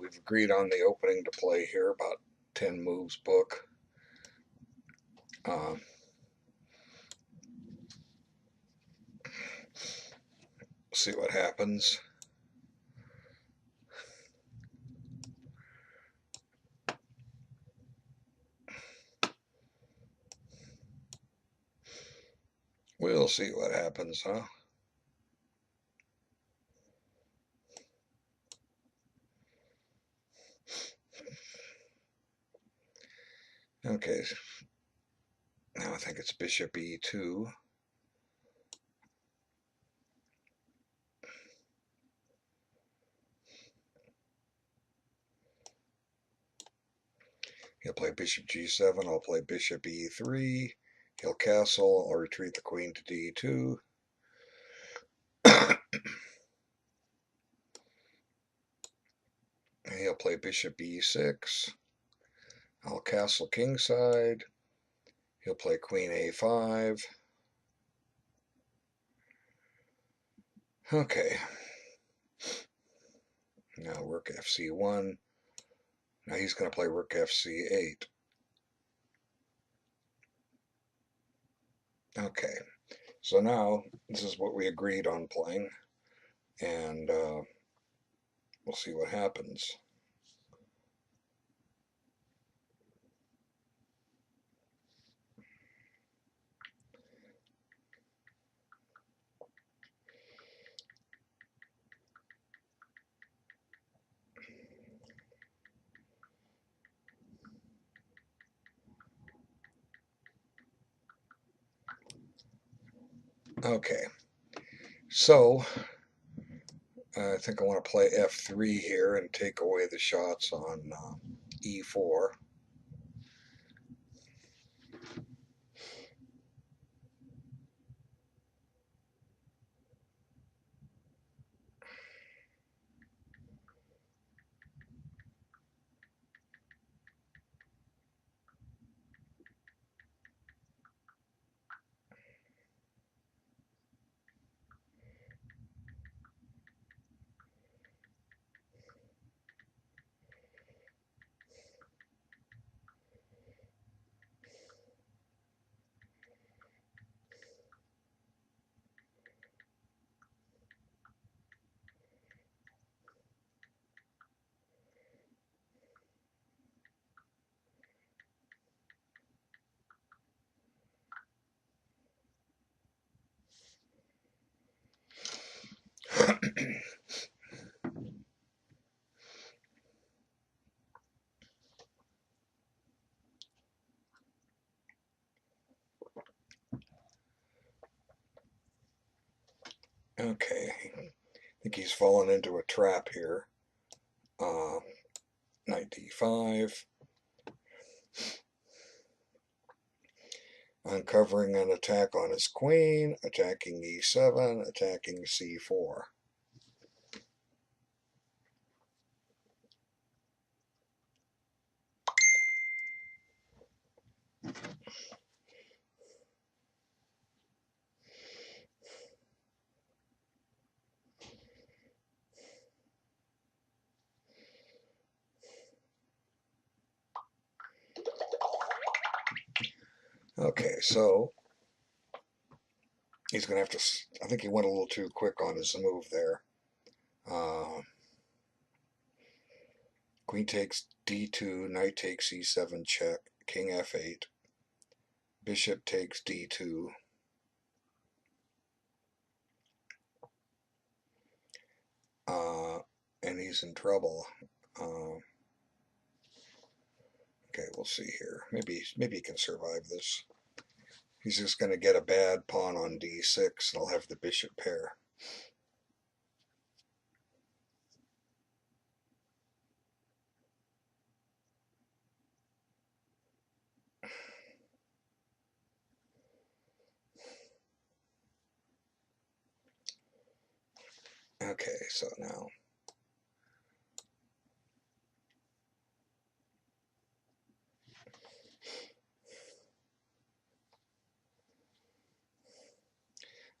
we've agreed on the opening to play here, about 10 moves book. See what happens. We'll see what happens, huh? Okay, now I think it's bishop e2. He'll play bishop g7, I'll play bishop e3. He'll castle, I'll retreat the queen to d2. He'll play bishop e6. I'll castle kingside. He'll play queen a5. Okay. Now rook fc1. Now he's going to play rook fc8. Okay. So now this is what we agreed on playing. And we'll see what happens. Okay, so I think I want to play f3 here and take away the shots on e4. Okay, I think he's fallen into a trap here. Knight d5. Uncovering an attack on his queen, attacking e7, attacking c4. Okay, so he's going to have to, I think he went a little too quick on his move there. Queen takes d2, knight takes e7 check, king f8, bishop takes d2. And he's in trouble. Okay, we'll see here. Maybe he can survive this. He's just going to get a bad pawn on d6, and I'll have the bishop pair. Okay, so now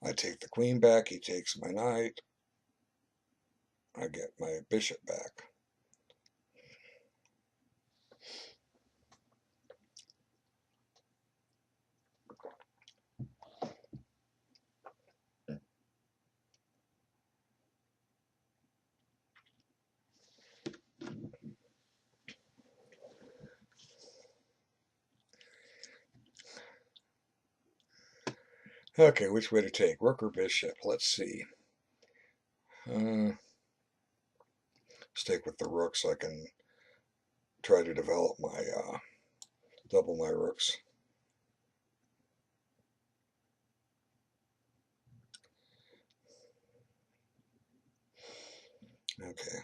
I take the queen back, he takes my knight, I get my bishop back. Okay, which way to take? Rook or bishop? Let's see. Stick with the rook so I can try to develop my double my rooks. Okay.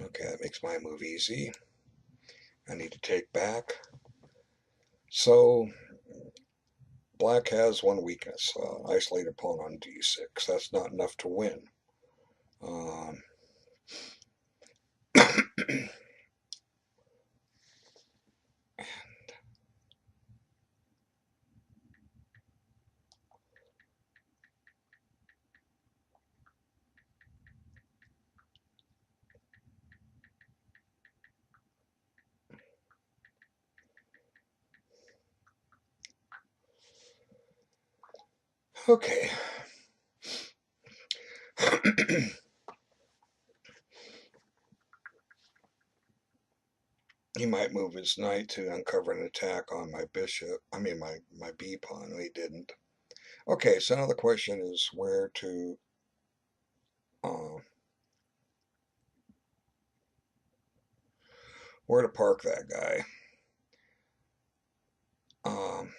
Okay, that makes my move easy. I need to take back. So black has one weakness, isolated pawn on d6. That's not enough to win. Um, okay. He might move his knight to uncover an attack on my bishop. I mean, my b pawn. He didn't. Okay, so now the question is uh, where to park that guy. Um,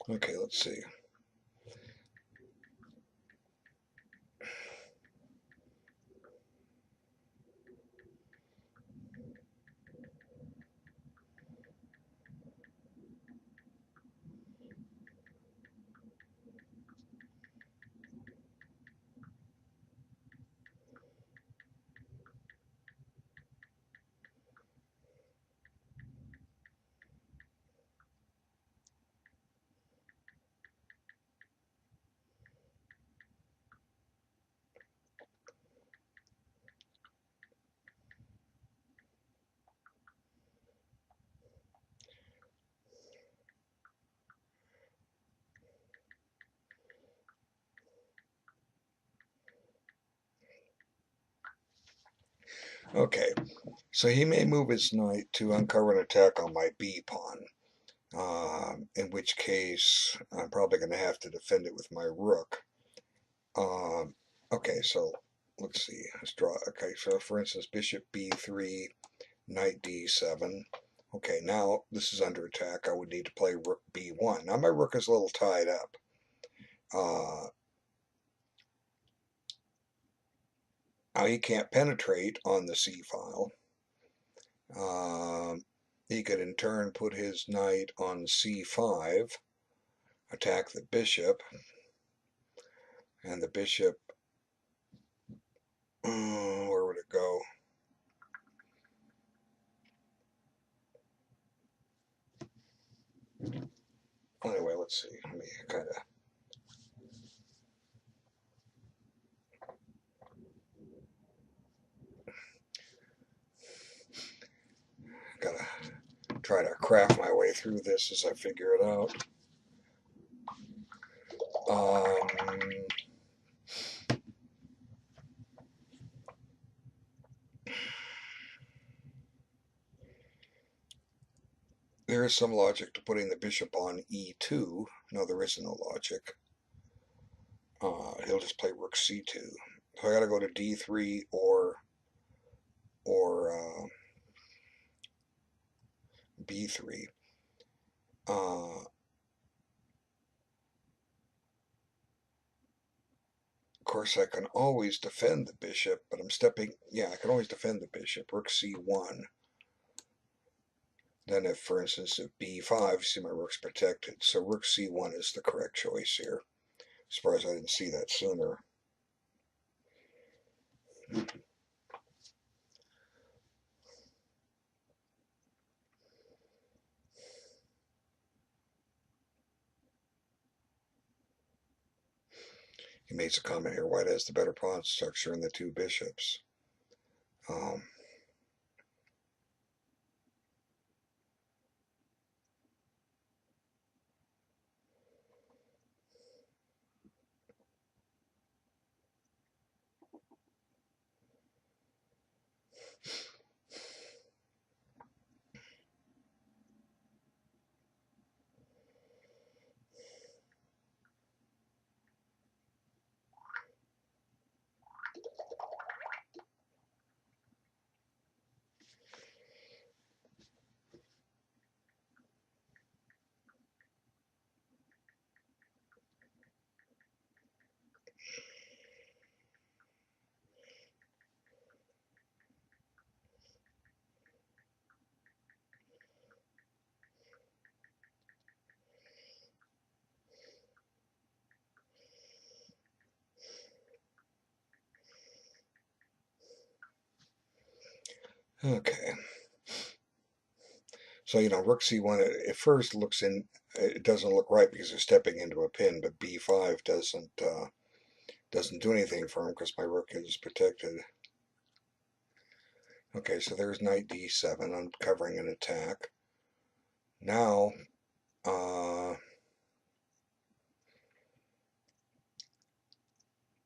okay, let's see. Okay, so he may move his knight to uncover an attack on my b pawn. In which case I'm probably going to have to defend it with my rook. Um, okay, so let's see. Let's draw. Okay, so for instance, bishop b3, knight d7. Okay, now this is under attack. I would need to play rook b1. Now my rook is a little tied up. Now he can't penetrate on the c file. He could in turn put his knight on c5, attack the bishop, and the bishop, where would it go? Anyway, let's see. Let me kind of gotta try to craft my way through this as I figure it out. There is some logic to putting the bishop on e2. No, there isn't no logic. He'll just play rook c2. So I got to go to d3 or b3. Of course, I can always defend the bishop, but I'm stepping. Yeah, I can always defend the bishop. Rook c1. Then if, for instance, if b5, see my rook's protected. So rook c1 is the correct choice here. As far as I didn't see that sooner. He makes a comment here, white has the better pawn structure and the two bishops. Um, okay. So, rook c1 at first looks it doesn't look right because they're stepping into a pin, but b5 doesn't do anything for him because my rook is protected. Okay, so there's knight d7, uncovering an attack. Now,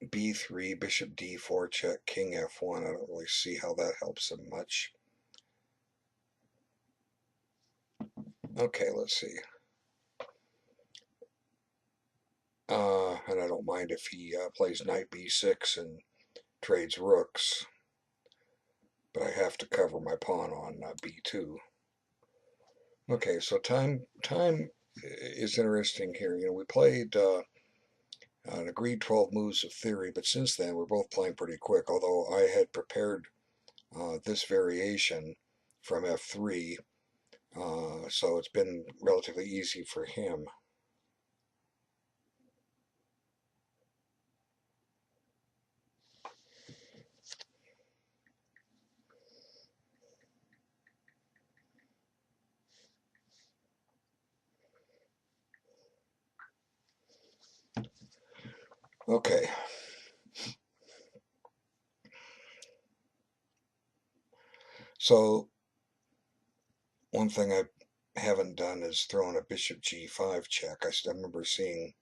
b3, bishop d4 check, king f1. I don't really see how that helps him much. Okay, let's see. And I don't mind if he plays knight b6 and trades rooks, but I have to cover my pawn on b2. Okay, so time is interesting here. We played an agreed 12 moves of theory, but since then we're both playing pretty quick, although I had prepared this variation from f3, so it's been relatively easy for him. Okay. So one thing I haven't done is thrown a bishop g5 check. I remember seeing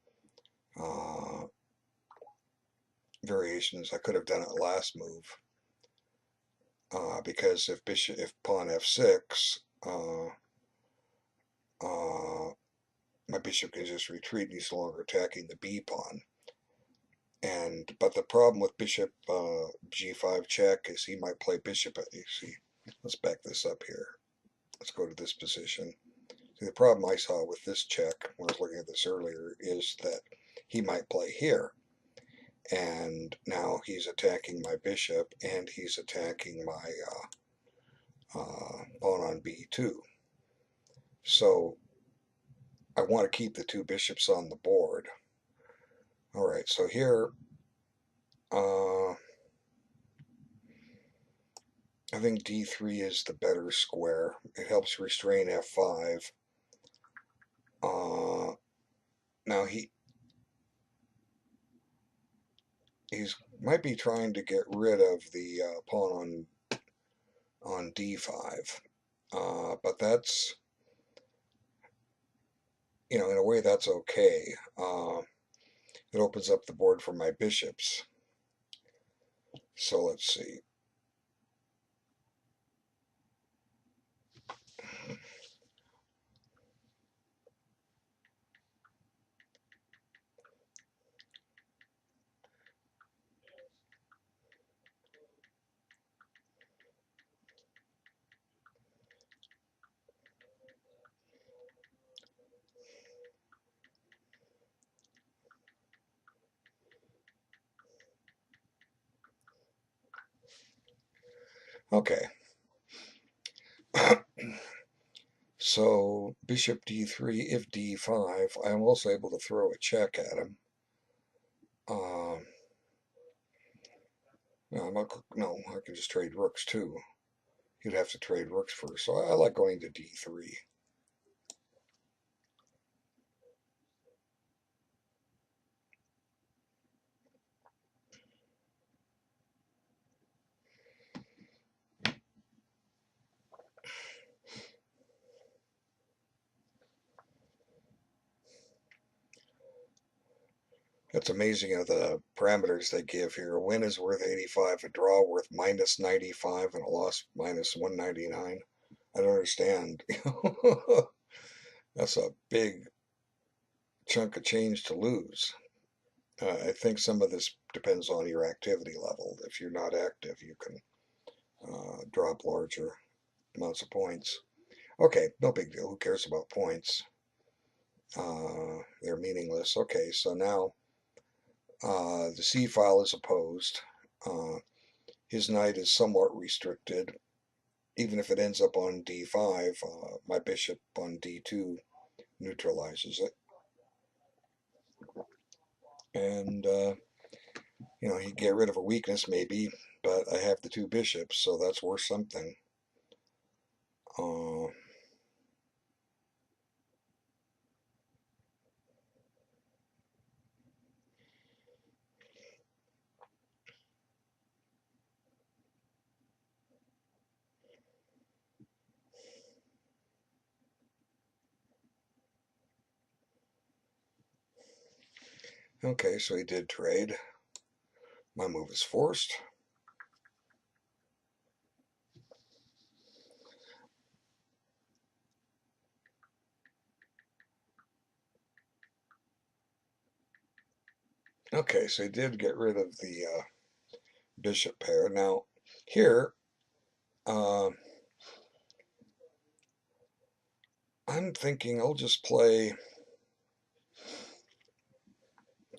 variations. I could have done it last move because if pawn f6, my bishop can just retreat. He's no longer attacking the b pawn. But the problem with bishop g5 check is he might play bishop. You see, let's back this up here. Let's go to this position. See, the problem I saw with this check when I was looking at this earlier is that he might play here. And now he's attacking my bishop and he's attacking my pawn on b2. So I want to keep the two bishops on the board. All right, so here I think d3 is the better square. It helps restrain f5. Now he's might be trying to get rid of the pawn on d5, but that's in a way that's okay. It opens up the board for my bishops. So let's see. Okay. So bishop d3, if d5, I'm also able to throw a check at him. No, I can just trade rooks too. He'd have to trade rooks first. So I like going to d3. It's amazing of the parameters they give here. A win is worth 85, a draw worth minus 95, and a loss minus 199. I don't understand. That's a big chunk of change to lose. I think some of this depends on your activity level. If you're not active, you can drop larger amounts of points. Okay, no big deal. Who cares about points? They're meaningless. Okay, so now the C file is opposed. His knight is somewhat restricted. Even if it ends up on d5, my bishop on d2 neutralizes it. And, he'd get rid of a weakness maybe, but I have the two bishops, so that's worth something. Uh, okay, so he did trade. My move is forced. Okay, so he did get rid of the bishop pair. Now, here, uh, I'm thinking I'll just play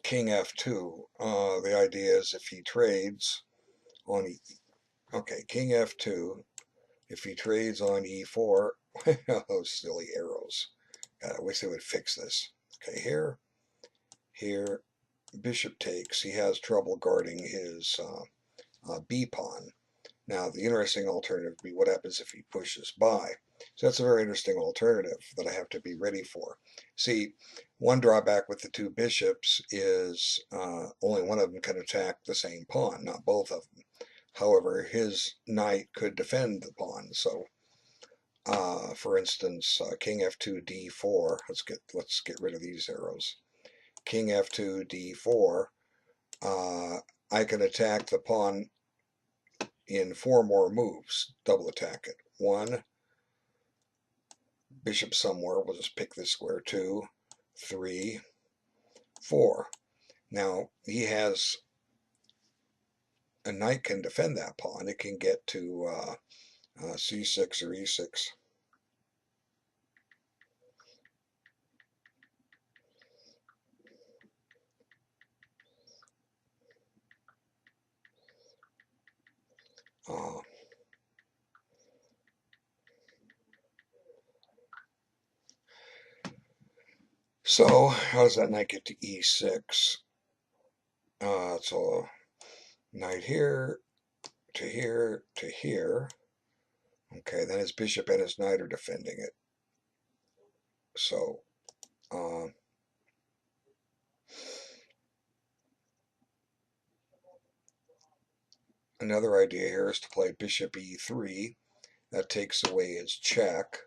king f2. The idea is if he trades on okay, king f2. If he trades on e4, those silly arrows. God, I wish they would fix this. Okay, here, bishop takes. He has trouble guarding his b pawn. Now, the interesting alternative would be what happens if he pushes by. So that's a very interesting alternative that I have to be ready for. See, one drawback with the two bishops is only one of them can attack the same pawn, not both of them. However, his knight could defend the pawn. So, for instance, king f2 d4. Let's get rid of these arrows. King f2 d4. I can attack the pawn in 4 more moves. Double attack it. 1, bishop somewhere. We'll just pick this square. 2, 3, 4. Now he has a knight can defend that pawn. It can get to c6 or e6. Uh, so how does that knight get to e6? So knight here to here to here. Okay, then his bishop and his knight are defending it. So another idea here is to play bishop e3. That takes away his check.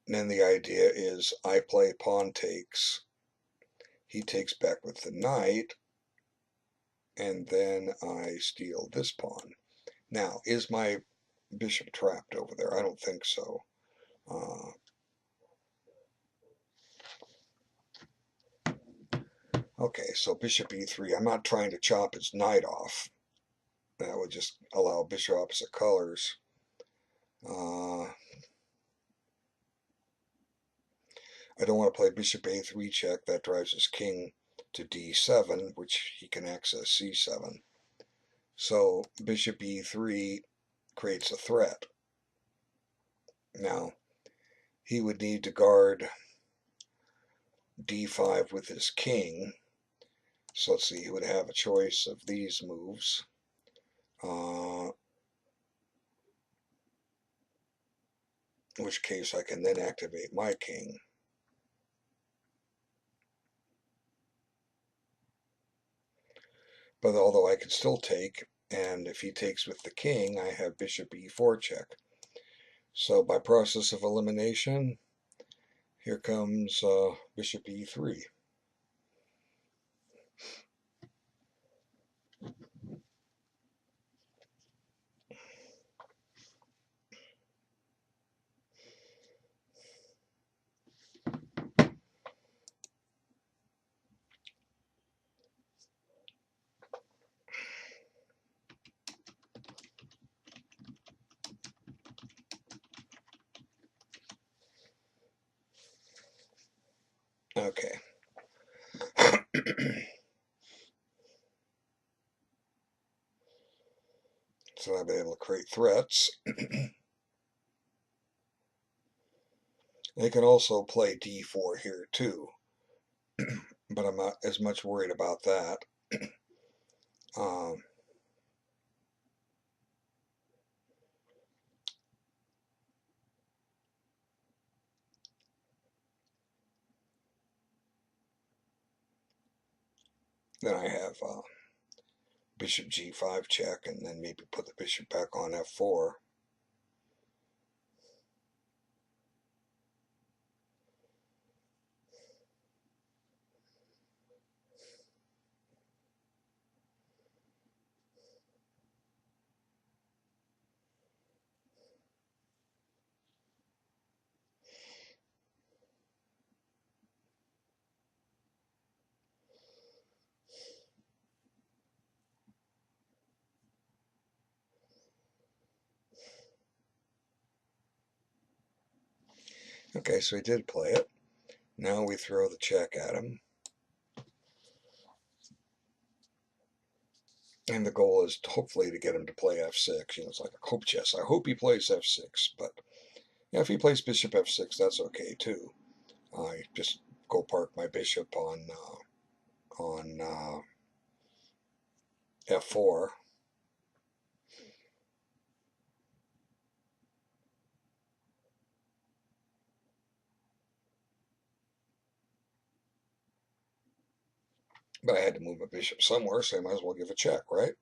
Then the idea is I play pawn takes. He takes back with the knight. And then I steal this pawn. Now, is my bishop trapped over there? I don't think so. Okay, so bishop e3. I'm not trying to chop his knight off. That would just allow bishop opposite colors. I don't want to play bishop a3 check. That drives his king to d7, which he can access c7. So bishop e3 creates a threat. Now, he would need to guard d5 with his king. So let's see, he would have a choice of these moves. In which case I can then activate my king. But although I can still take, and if he takes with the king, I have bishop e4 check. So by process of elimination, here comes bishop e3. Okay. So I've been able to create threats. They can also play d4 here too, but I'm not as much worried about that. Um, then I have bishop g5 check, and then maybe put the bishop back on f4. Okay, so he did play it. Now we throw the check at him. And the goal is hopefully to get him to play f6. You know, it's like a hope chess. I hope he plays f6, but yeah, if he plays bishop f6, that's okay too. I just go park my bishop on f4. But I had to move my bishop somewhere, so I might as well give a check, right?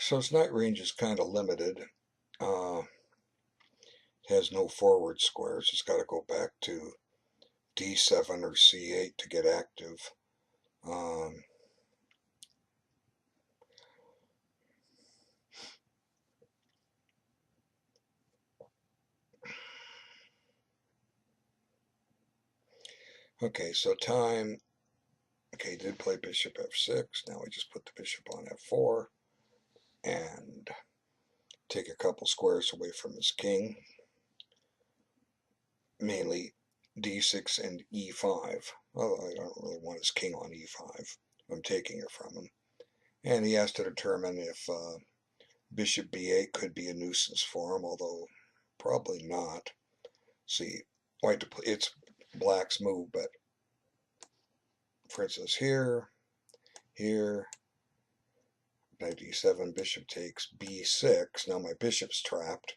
So his knight range is kind of limited. Uh, has no forward squares. It's got to go back to d7 or c8 to get active. Okay, so time. Okay, he did play bishop f6. Now we just put the bishop on f4 and take a couple squares away from his king. Mainly d6 and e5. Although I don't really want his king on e5. I'm taking it from him. And he has to determine if bishop b8 could be a nuisance for him, although probably not. See, white to play, it's black's move, but for instance, here, knight d7, bishop takes b6. Now my bishop's trapped,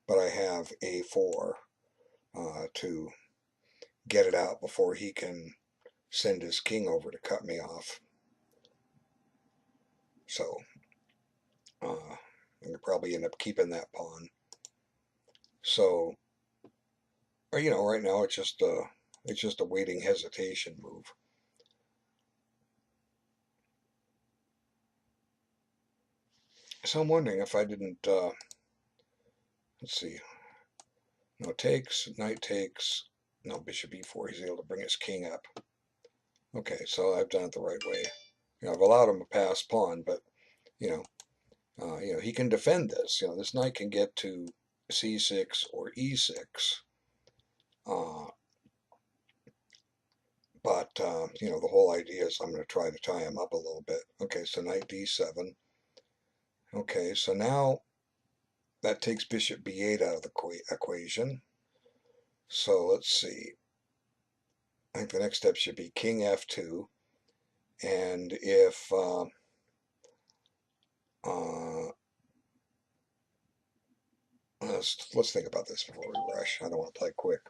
but I have a4 to get it out before he can send his king over to cut me off. So I'm gonna probably end up keeping that pawn. So, or, right now it's just a waiting hesitation move. So I'm wondering if I didn't. Let's see. No, takes, knight takes. No, bishop e4. He's able to bring his king up. Okay, so I've done it the right way. I've allowed him a pass pawn, but you know, he can defend this. This knight can get to c6 or e6. Uh, but the whole idea is I'm going to try to tie him up a little bit. Okay, so knight d7. Okay, so now that takes bishop b8 out of the equation. So let's see. I think the next step should be king f2. And if let's think about this before we rush. I don't want to play quick.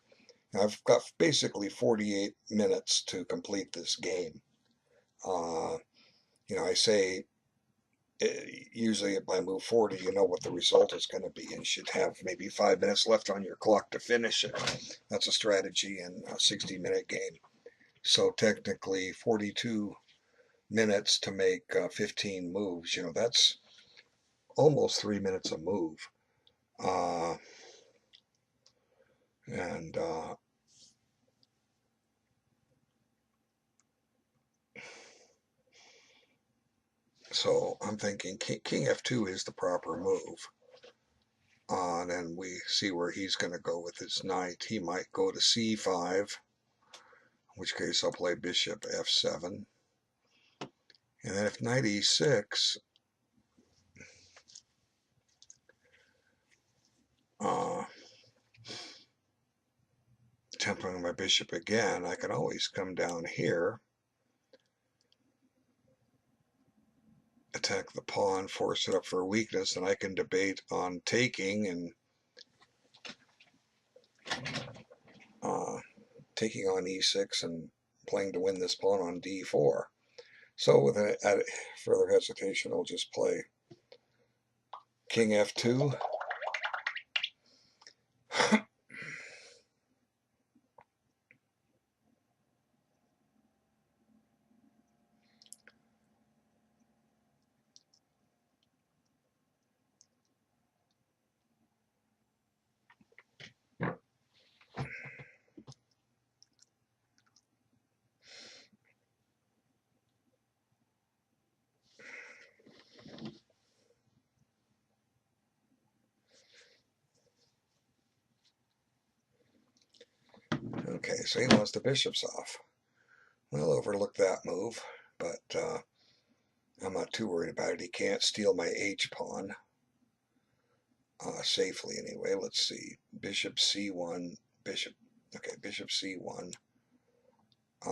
I've got basically 48 minutes to complete this game. I say usually if I move 40, you know what the result is going to be, and you should have maybe 5 minutes left on your clock to finish it. That's a strategy in a 60-minute game. So technically 42 minutes to make 15 moves. That's almost 3 minutes a move. And so I'm thinking king f2 is the proper move. And then we see where he's going to go with his knight. He might go to c5, in which case I'll play bishop f7. And then if knight e6, tempering my bishop again, I can always come down here, attack the pawn, force it up for weakness, and I can debate on taking and taking on e6 and playing to win this pawn on d4. So with further hesitation, I'll just play king f2. Okay, so he wants the bishops off. We'll overlook that move, but I'm not too worried about it. He can't steal my h-pawn safely anyway. Let's see. Bishop c1, bishop. Okay, bishop c1. I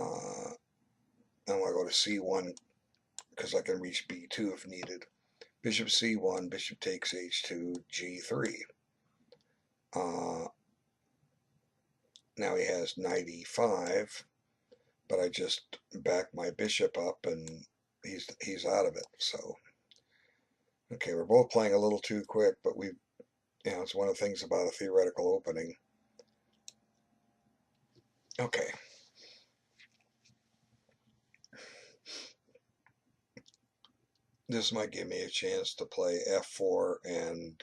want to go to c1 because I can reach b2 if needed. Bishop c1, bishop takes h2, g3. Now he has knight e5, but I just back my bishop up and he's out of it. So okay, we're both playing a little too quick, but it's one of the things about a theoretical opening. Okay. This might give me a chance to play f4 and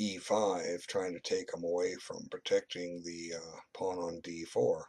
e5, trying to take him away from protecting the pawn on d4.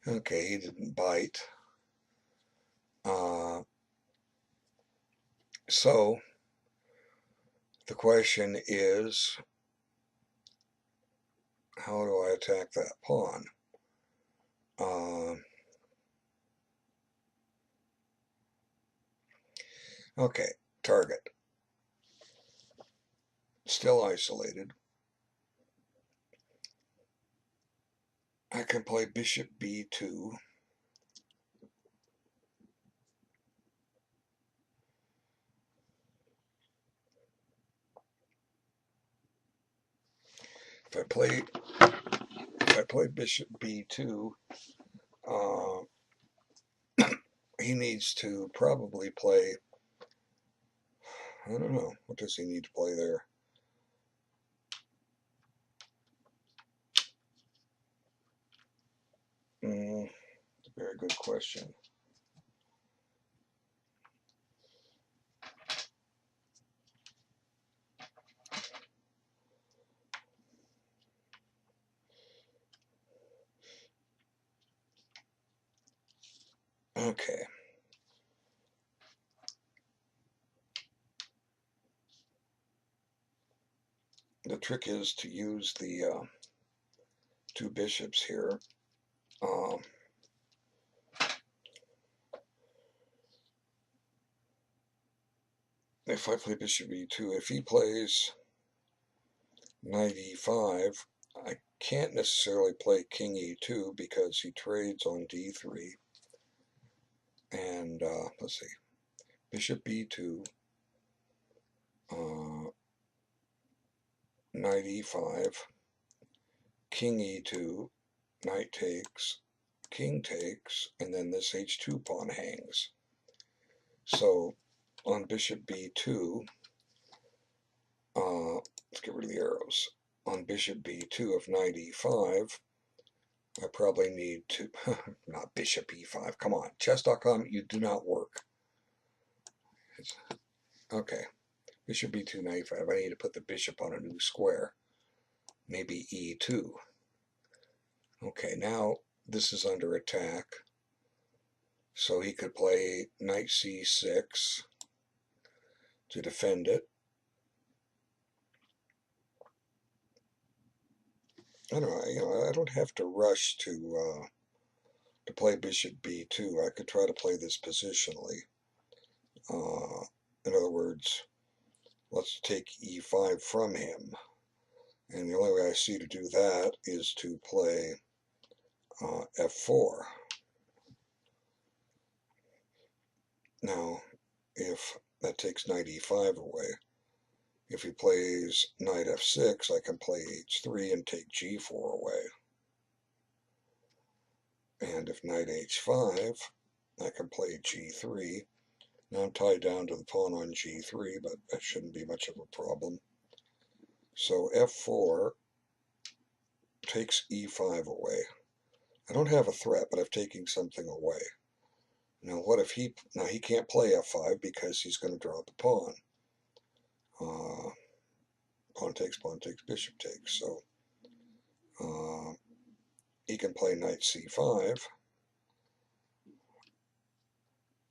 Okay, he didn't bite. So the question is, how do I attack that pawn? Okay, target. Still isolated. I can play bishop b2. If I play bishop b2, uh, he needs to probably play, I don't know, what does he need to play there? Very good question. Okay. The trick is to use the two bishops here. If I play bishop e2, if he plays knight e5, I can't necessarily play king e2 because he trades on d3. And let's see, bishop b2, knight e5, king e2, knight takes, king takes, and then this h2 pawn hangs. So on bishop b2, let's get rid of the arrows. On bishop b2 of knight e5, I probably need to, not bishop e5, come on, chess.com, you do not work. Okay, bishop b2, knight e5, I need to put the bishop on a new square. Maybe e2. Okay, now this is under attack. So he could play knight c6 to defend it. I don't know, I don't have to rush to play bishop b2. I could try to play this positionally. In other words, let's take e5 from him. And the only way I see to do that is to play f4. Now, if that takes knight e5 away, if he plays knight f6, I can play h3 and take g4 away. And if knight h5, I can play g3. Now I'm tied down to the pawn on g3, but that shouldn't be much of a problem. So f4 takes e5 away. I don't have a threat, but I've taken something away. Now what if he can't play f5 because he's going to draw the pawn. Pawn takes, bishop takes. So he can play knight c5.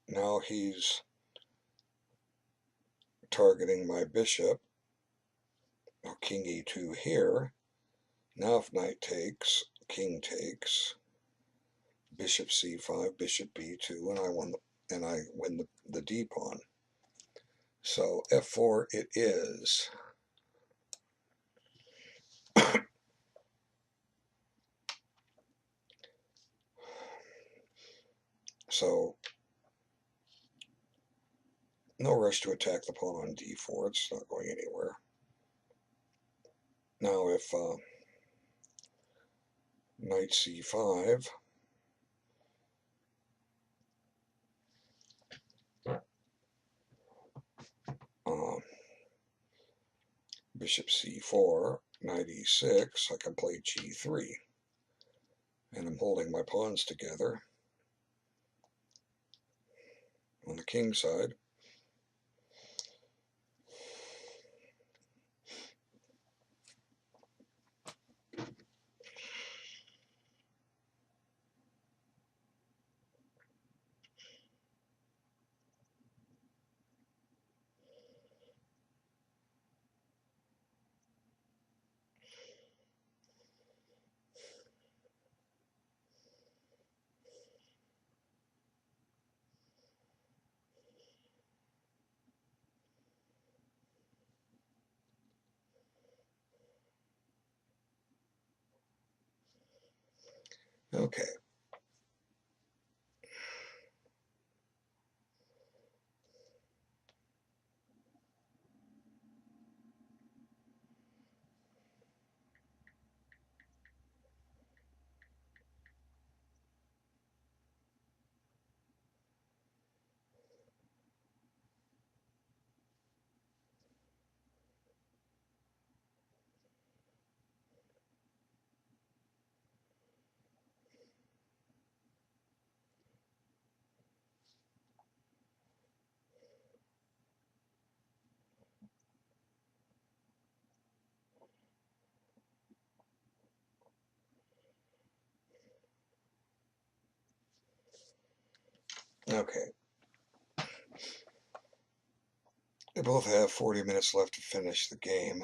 Now he's targeting my bishop. Now king e2 here. Now if knight takes, king takes, bishop c5, bishop b2, and I win the d pawn. So f4 it is. So no rush to attack the pawn on d4. It's not going anywhere. Now if knight c5, bishop c4, knight e6, I can play g3. And I'm holding my pawns together on the king side. Okay. Okay. They both have 40 minutes left to finish the game.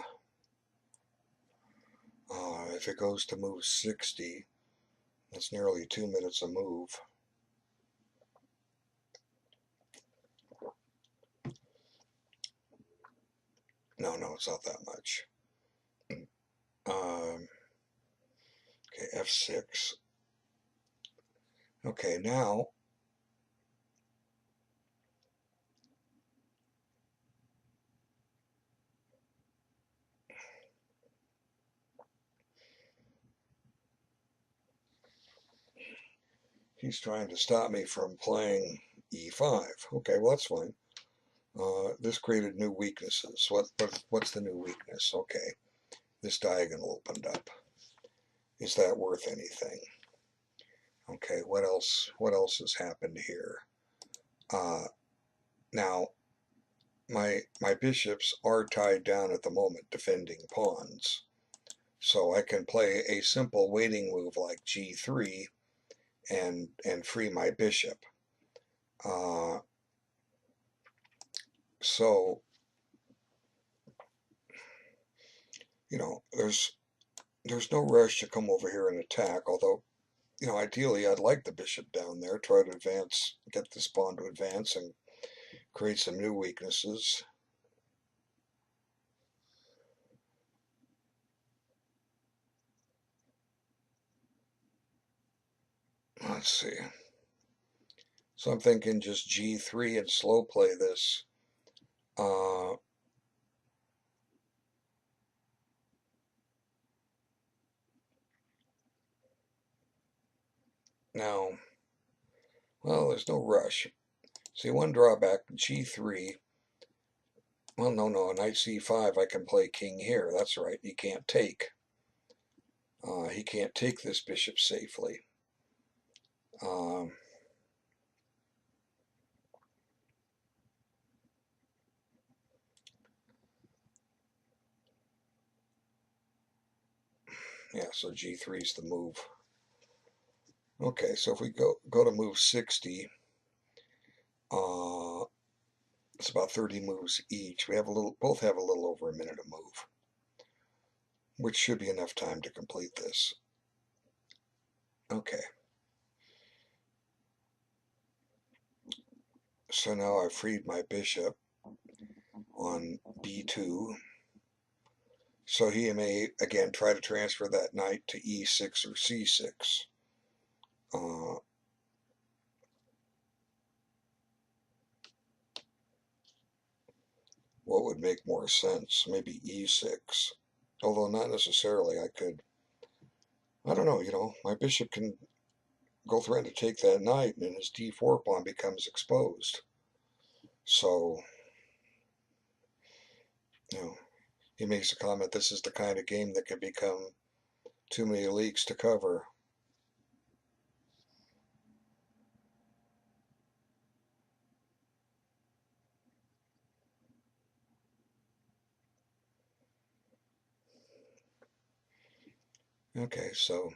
If it goes to move 60, that's nearly 2 minutes a move. No, it's not that much. Okay, F6. Okay, now he's trying to stop me from playing E5. Okay, well that's fine. This created new weaknesses. What's the new weakness? Okay, this diagonal opened up. Is that worth anything? Okay, what else? What else has happened here? Now my bishops are tied down at the moment, defending pawns. So I can play a simple waiting move like G3 and free my bishop. Uh, so you know, there's no rush to come over here and attack. Although, you know, ideally I'd like the bishop down there, try to advance, get this pawn to advance, and create some new weaknesses. Let's see. So I'm thinking just G3 and slow play this. Uh, Now, well, there's no rush. See, one drawback, G3. Well, no, knight C5, I can play king here. That's right, he can't take. He can't take this bishop safely. Um, yeah, so G3 is the move. Okay, so if we go to move 60, it's about 30 moves each. We have both have a little over a minute to move, which should be enough time to complete this. Okay. So now I've freed my bishop on B2. So he may, again, try to transfer that knight to E6 or C6. What would make more sense? Maybe E6. Although not necessarily. I don't know, you know, my bishop can go threaten to take that knight and his D4 pawn becomes exposed. So, you know, he makes a comment, this is the kind of game that can become too many leaks to cover. Okay, so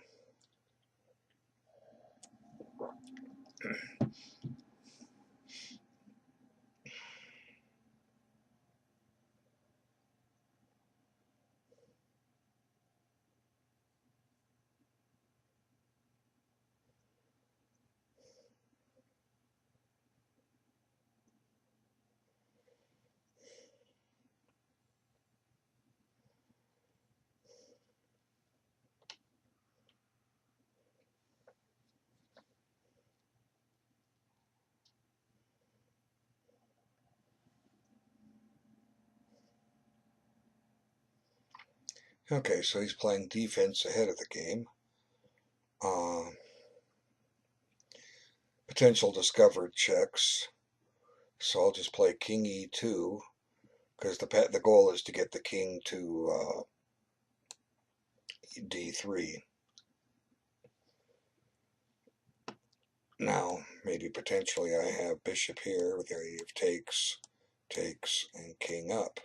Okay, so he's playing defense ahead of the game. Potential discovered checks. So I'll just play king e2 because the goal is to get the king to d3. Now, maybe potentially I have bishop here with the idea of takes, takes, and king up.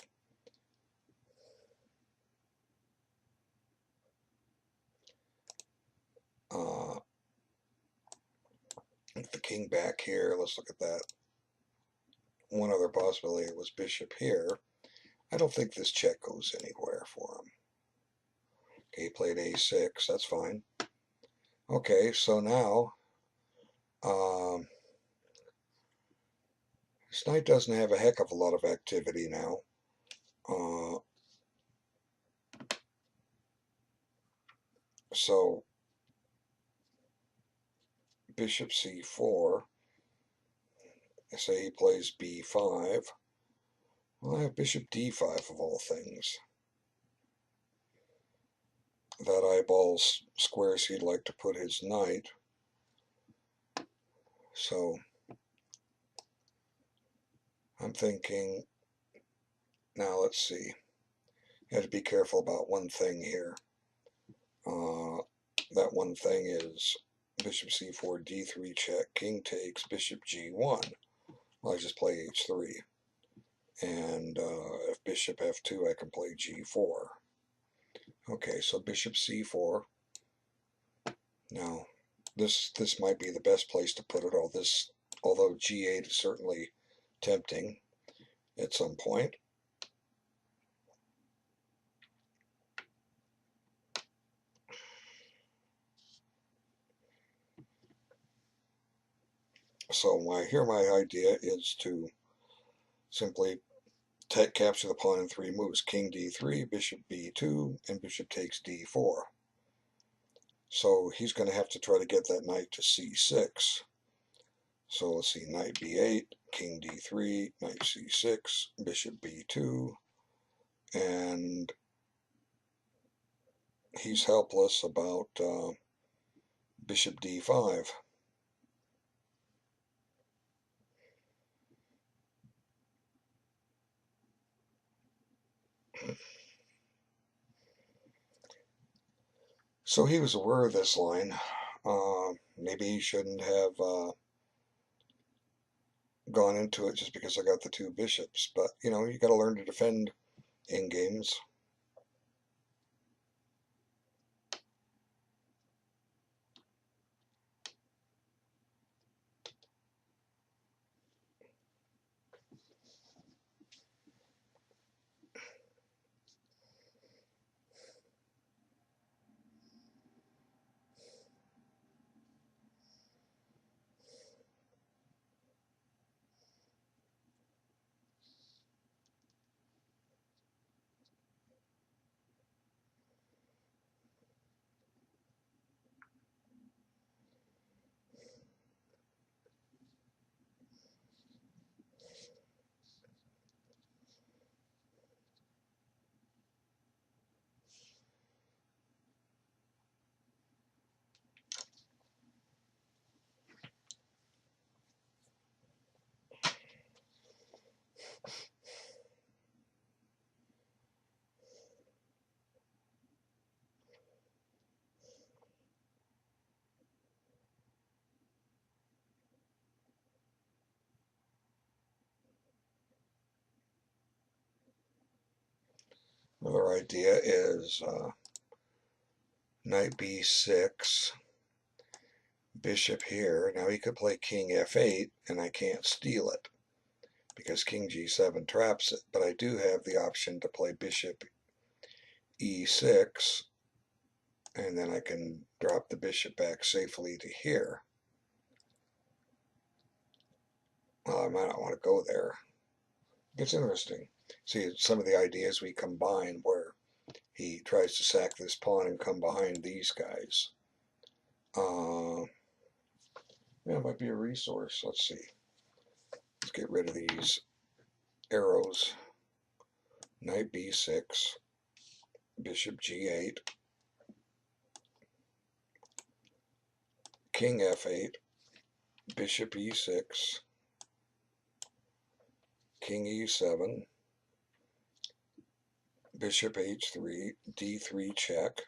The king back here, let's look at that. One other possibility was bishop here. I don't think this check goes anywhere for him. Okay, he played a6, that's fine. Okay, so now um, this knight doesn't have a heck of a lot of activity now. So bishop c4, say he plays b5. Well, I have bishop d5 of all things. That eyeballs squares he'd like to put his knight. So I'm thinking, now let's see. You have to be careful about one thing here. That one thing is bishop c4, d3 check, king takes, bishop g1. Well, I just play h3. And if bishop f2, I can play g4. Okay, so bishop c4. Now, this might be the best place to put it. Although g8 is certainly tempting at some point. So my idea is to simply capture the pawn in 3 moves. King d3, bishop b2, and bishop takes d4. So he's going to have to try to get that knight to c6. So let's see, knight b8, king d3, knight c6, bishop b2, and he's helpless about bishop d5. So he was aware of this line. Maybe he shouldn't have gone into it just because I got the 2 bishops. But, you got to learn to defend in games. Another idea is knight b6, bishop here. Now he could play king f8, and I can't steal it because king g7 traps it. But I do have the option to play bishop e6, and then I can drop the bishop back safely to here. Well, I might not want to go there. It's interesting. See, some of the ideas we combine where he tries to sack this pawn and come behind these guys. Yeah, it might be a resource. Let's see. Let's get rid of these arrows. Knight b6, bishop g8, king f8, bishop e6, king e7, bishop h3, d3 check,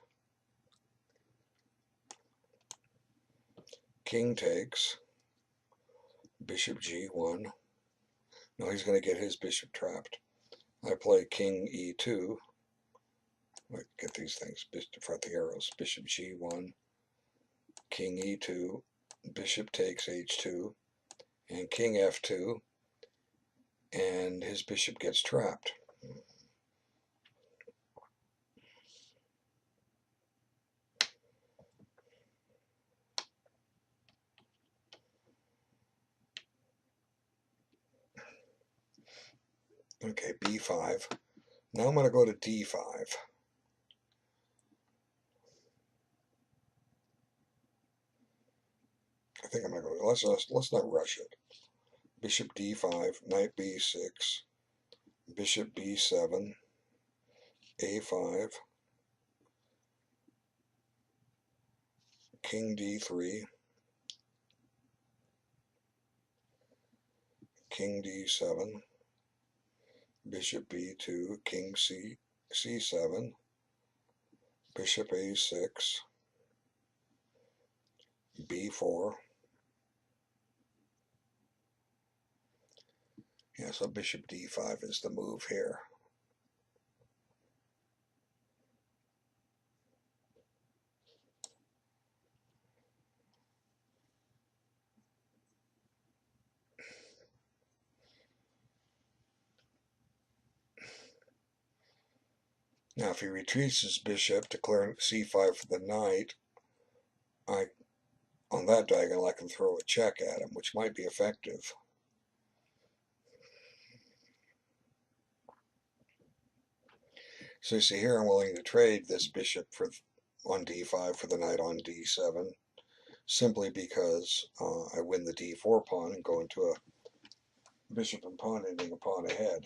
king takes, bishop g1. No, he's going to get his bishop trapped. I play king e2. Wait, get these things, front the arrows. Bishop g1, king e2, bishop takes h2, and king f2, and his bishop gets trapped. Okay, b5. Now I'm going to go to d5. I think I'm going to go, let's not rush it. Bishop d5, knight b6, bishop b7, a5, king d3, king d7, bishop b2, king c7, bishop a6, b4. Yeah, so bishop d5 is the move here. Now, if he retreats his bishop to clear c5 for the knight, on that diagonal I can throw a check at him, which might be effective. So you see here I'm willing to trade this bishop on d5 for the knight on d7, simply because I win the d4 pawn and go into a bishop and pawn ending a pawn ahead.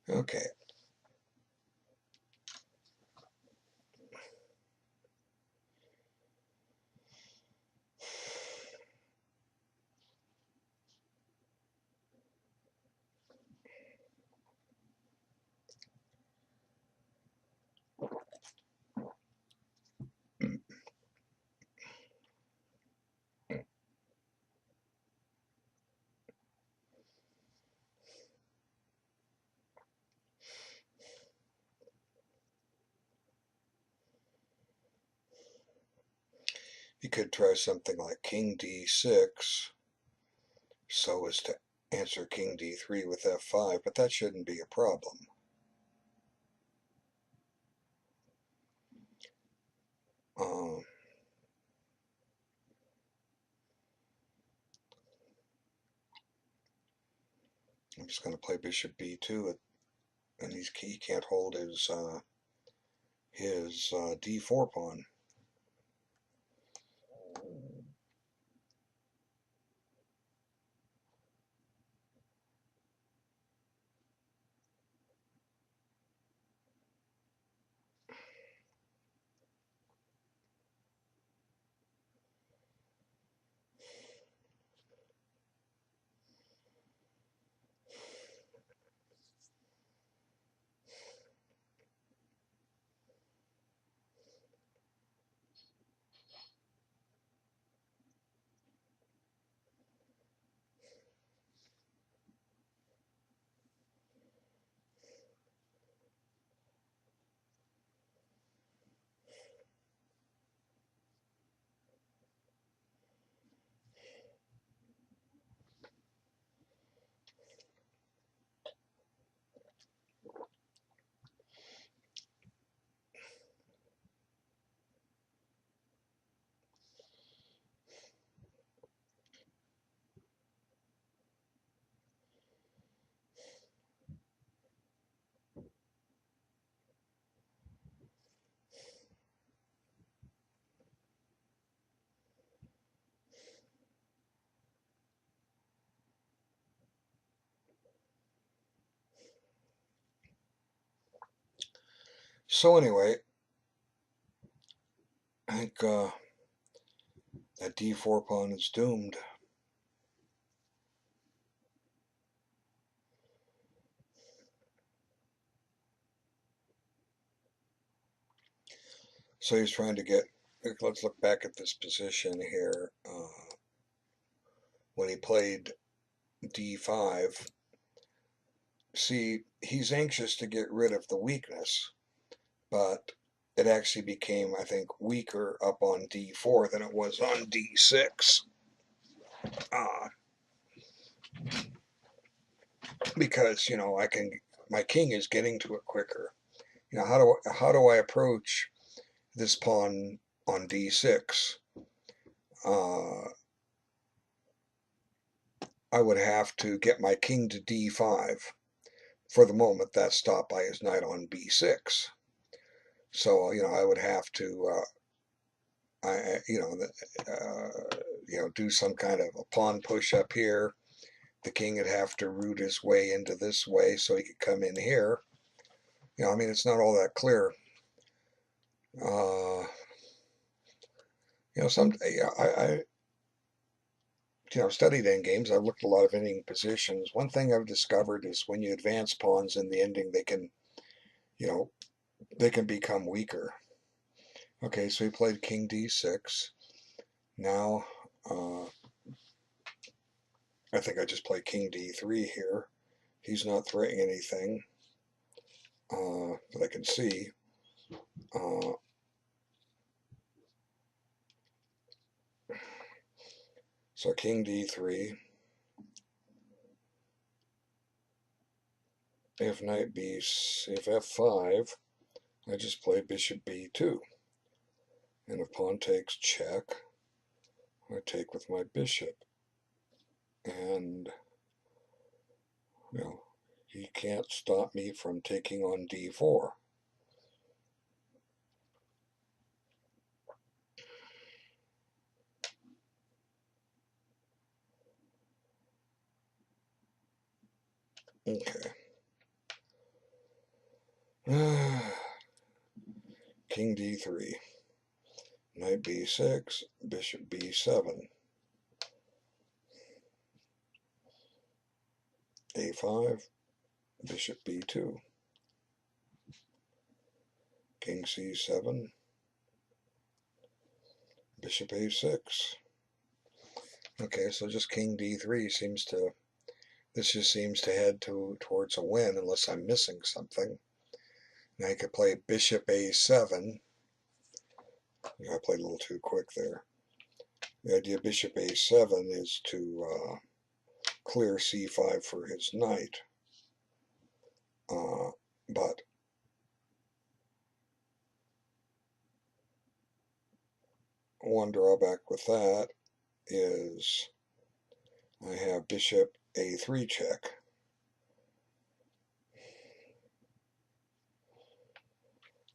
Okay. You could try something like king d6, so as to answer king d3 with f5, but that shouldn't be a problem. I'm just going to play bishop b2, and he can't hold his d4 pawn. So anyway, I think that d4 pawn is doomed. So he's trying to get, let's look back at this position here. When he played d5, see, he's anxious to get rid of the weakness, but it actually became, I think, weaker up on d4 than it was on d6. Because, you know, my king is getting to it quicker. You know, how do I approach this pawn on d6? I would have to get my king to d5. For the moment, that's stopped by his knight on b6. So, you know, I would have to, do some kind of a pawn push up here. The king would have to root his way into this way so he could come in here. You know, I mean, it's not all that clear. I've studied endgames. I've looked at a lot of ending positions. One thing I've discovered is when you advance pawns in the ending, you know, they can become weaker. Okay, so he played king d6. Now, I think I just played king d3 here. He's not threatening anything that I can see. So king d3. If f5, I just play bishop b2. And if pawn takes check, I take with my bishop. And, you know, he can't stop me from taking on d4. Okay. King d3. Knight b6, bishop b7. a5, bishop b2. King c7, bishop a6. Okay, so just king d3 this just seems to head towards a win unless I'm missing something. Now I could play bishop a7. I played a little too quick there. The idea of bishop a7 is to clear c5 for his knight. But one drawback with that is I have bishop a3 check.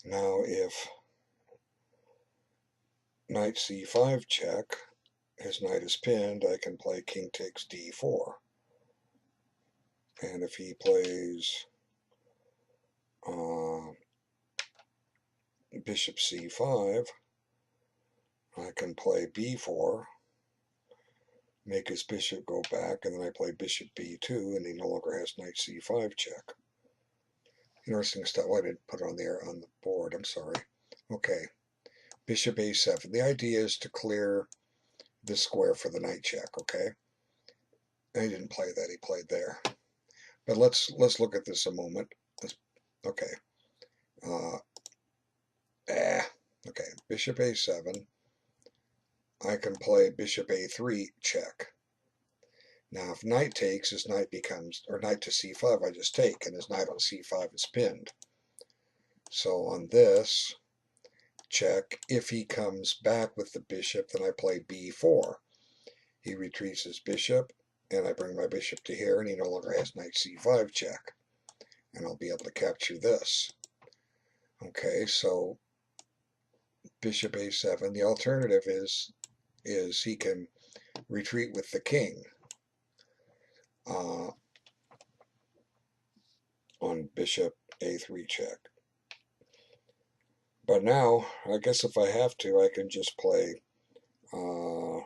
Now if knight c5 check, his knight is pinned, I can play king takes d4. And if he plays bishop c5, I can play b4, make his bishop go back, and then I play bishop b2, and he no longer has knight c5 check. Interesting stuff. Oh, I didn't put it on the board. I'm sorry. Okay. Bishop a7. The idea is to clear this square for the knight check, okay? And he didn't play that. He played there. But let's look at this a moment. Okay. Okay. Bishop a7. I can play bishop a3 check. Now, if knight takes, his knight becomes, or knight to c5, I just take, and his knight on c5 is pinned. So on this, check. If he comes back with the bishop, then I play b4. He retreats his bishop, and I bring my bishop to here, and he no longer has knight c5 check. And I'll be able to capture this. Okay, so bishop a7. The alternative is he can retreat with the king on bishop a3 check. But now, I guess if I have to, I can just play uh,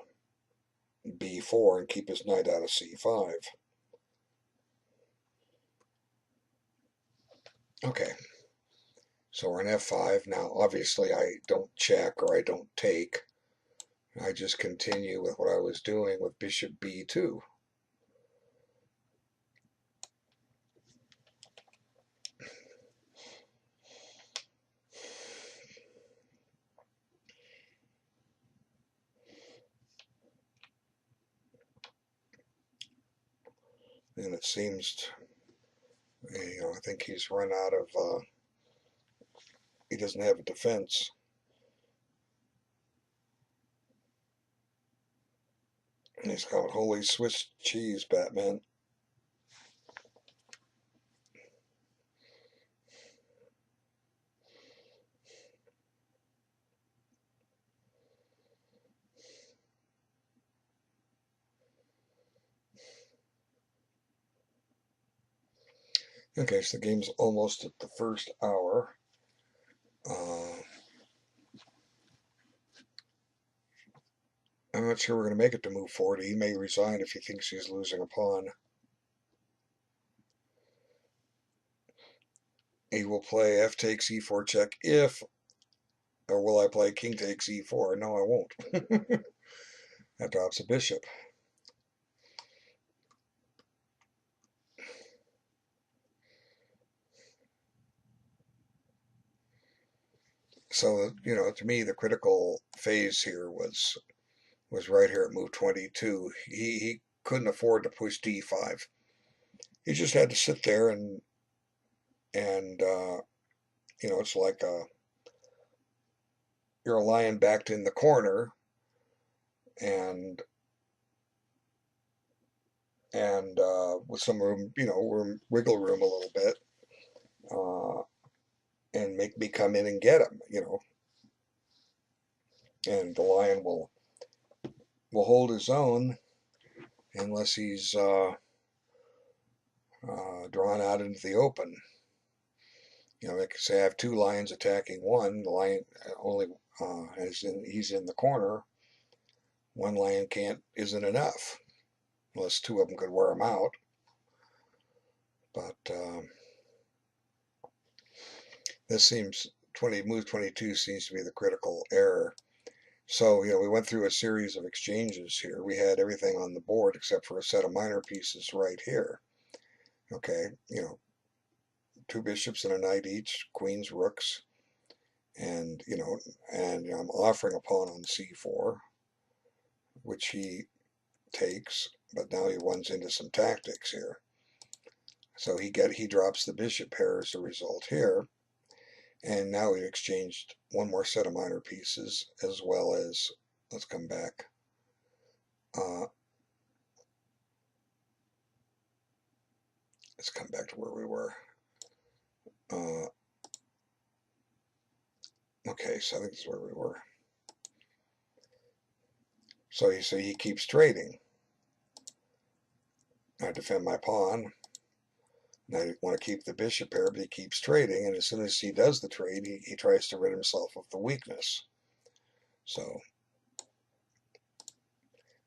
b4 and keep his knight out of c5. Okay, so we're in f5. Now, obviously, I don't check or I don't take. I just continue with what I was doing with bishop b2. And it seems, I think he's run out of, he doesn't have a defense. And he's called Holy Swiss Cheese, Batman. Okay, so the game's almost at the first hour. I'm not sure we're going to make it to move forward. He may resign if he thinks he's losing a pawn. He will play f takes e4 check if, or will I play king takes e4? No, I won't. That drops a bishop. So, to me, the critical phase here was right here at move 22. He couldn't afford to push d5. He just had to sit there and it's like you're a lion backed in the corner, and with some room, wiggle room a little bit, and make me come in and get him, and the lion will hold his own unless he's drawn out into the open. Like I say, I have two lions attacking one. The lion only he's in the corner. One lion isn't enough, unless two of them could wear him out. But this seems move 22 seems to be the critical error. So we went through a series of exchanges here. We had everything on the board except for a set of minor pieces right here. Okay, two bishops and a knight each, queens, rooks, and I'm offering a pawn on c4, which he takes, but now he runs into some tactics here. So he drops the bishop pair as a result here, and now we've exchanged one more set of minor pieces, as well as, let's come back. Let's come back to where we were. Okay, so I think this is where we were. So he keeps trading. I defend my pawn. And I want to keep the bishop pair, but he keeps trading, and as soon as he does the trade, he tries to rid himself of the weakness. So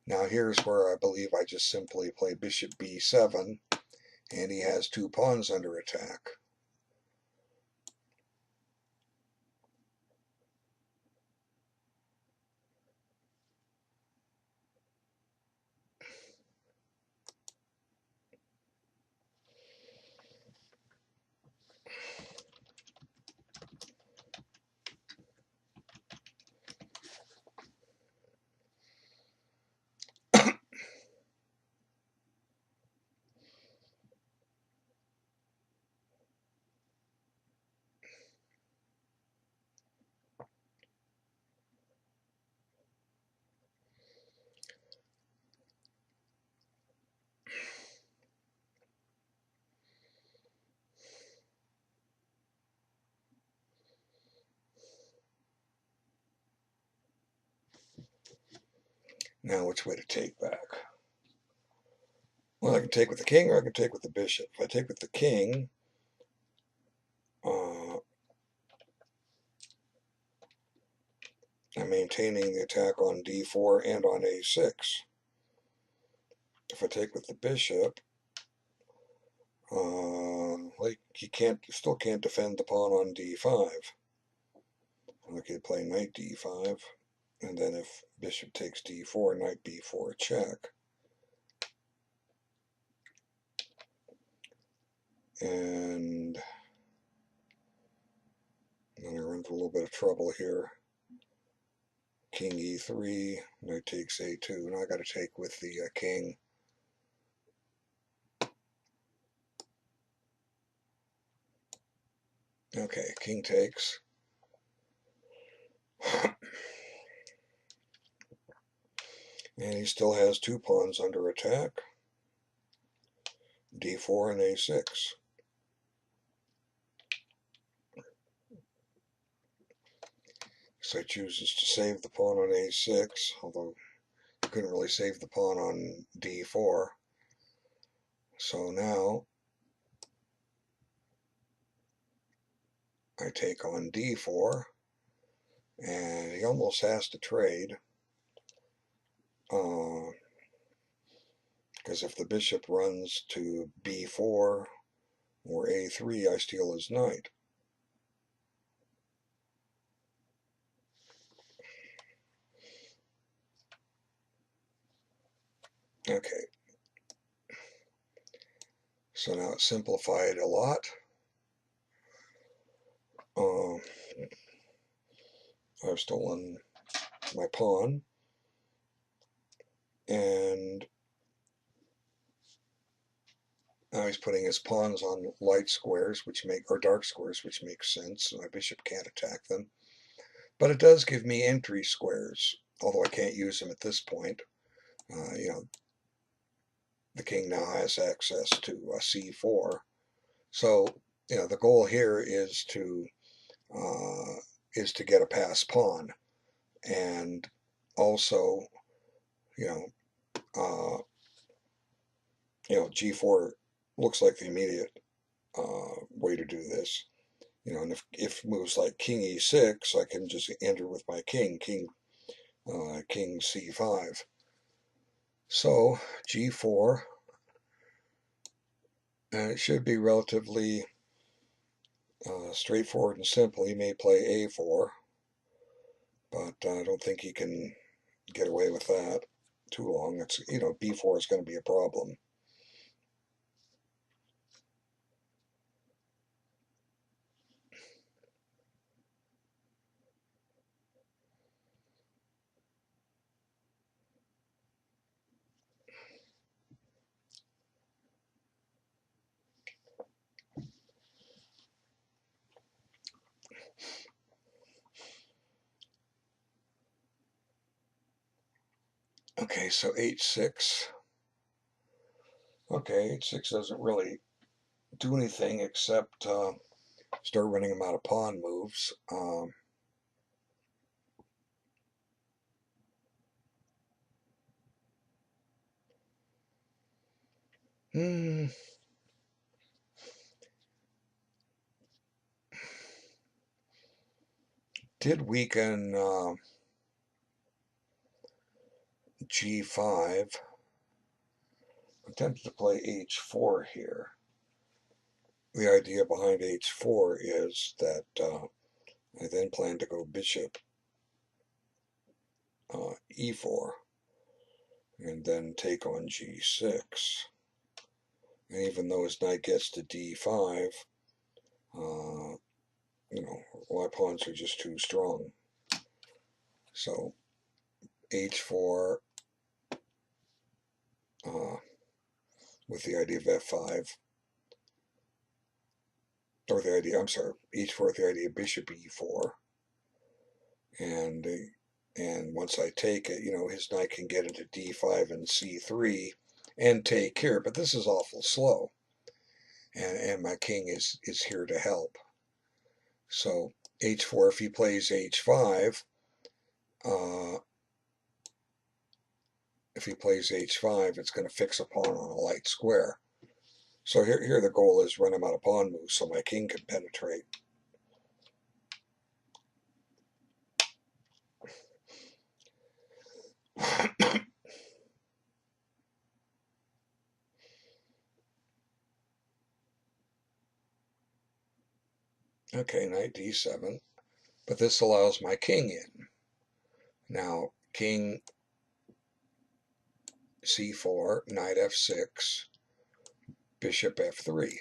now here's where I believe I just simply play bishop b7, and he has two pawns under attack. Now which way to take back? Well, I can take with the king, or I can take with the bishop. If I take with the king, I'm maintaining the attack on d4 and on a6. If I take with the bishop, like you still can't defend the pawn on d5. I could play knight d5, and then if bishop takes d4, knight b4 check. And then I run into a little bit of trouble here. King e3, knight takes a2. Now I got to take with the king. Okay, king takes. And he still has two pawns under attack, d4 and a6. So he chooses to save the pawn on a6, although he couldn't really save the pawn on d4. So now I take on d4, and he almost has to trade, because if the bishop runs to b4 or a3, I steal his knight. Okay, so now it's simplified a lot. I've stolen my pawn, and now he's putting his pawns on light squares, or dark squares, which makes sense. My bishop can't attack them. But it does give me entry squares, although I can't use them at this point. The king now has access to c4. So, the goal here is to get a pass pawn, and also, g4 looks like the immediate way to do this. And if moves like king e6, I can just enter with my king c5. So g4, and it should be relatively straightforward and simple. He may play a4, but I don't think he can get away with that too long. It's b4 is going to be a problem. Okay, so h6. Okay, h6 doesn't really do anything except start running him out of pawn moves. Did weaken g5. I'm tempted to play h4 here. The idea behind h4 is that I then plan to go bishop e4 and then take on g6. And even though his knight gets to d5, my pawns are just too strong. So h4 with the idea of f5, or the idea, I'm sorry, h4 with the idea of bishop e4, and once I take it, his knight can get into d5 and c3 and take here, but this is awful slow, and my king is here to help. So h4, if he plays h5, it's going to fix a pawn on a light square. So here the goal is run him out of pawn moves so my king can penetrate. Okay, knight d7. But this allows my king in. Now, king c4, knight f6, bishop f3.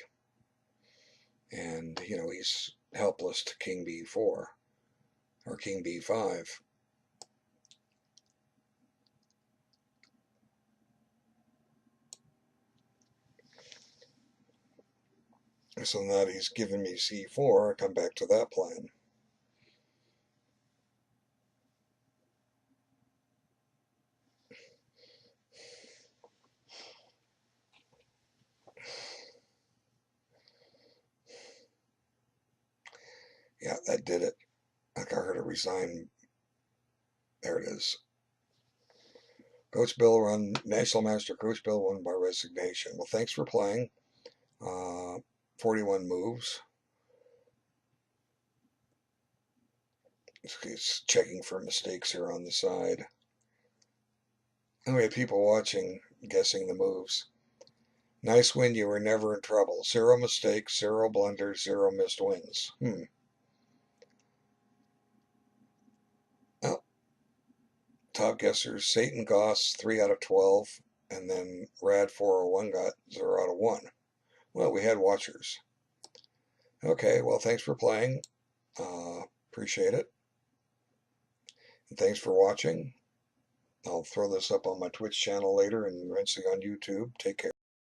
And, he's helpless to king b4 or king b5. So now that he's given me c4, I come back to that plan. Yeah, that did it. Like I heard it resign. There it is. Coach Bill run, National Master Coach Bill won by resignation. Well, thanks for playing. 41 moves. It's checking for mistakes here on the side. And we had people watching, guessing the moves. Nice win, you were never in trouble. 0 mistakes, 0 blunders, 0 missed wins. Oh, top guessers, Satan Goss, 3 out of 12. And then Rad401 got 0 out of 1. Well, we had watchers. Okay, well, thanks for playing. Appreciate it. And thanks for watching. I'll throw this up on my Twitch channel later and eventually on YouTube. Take care.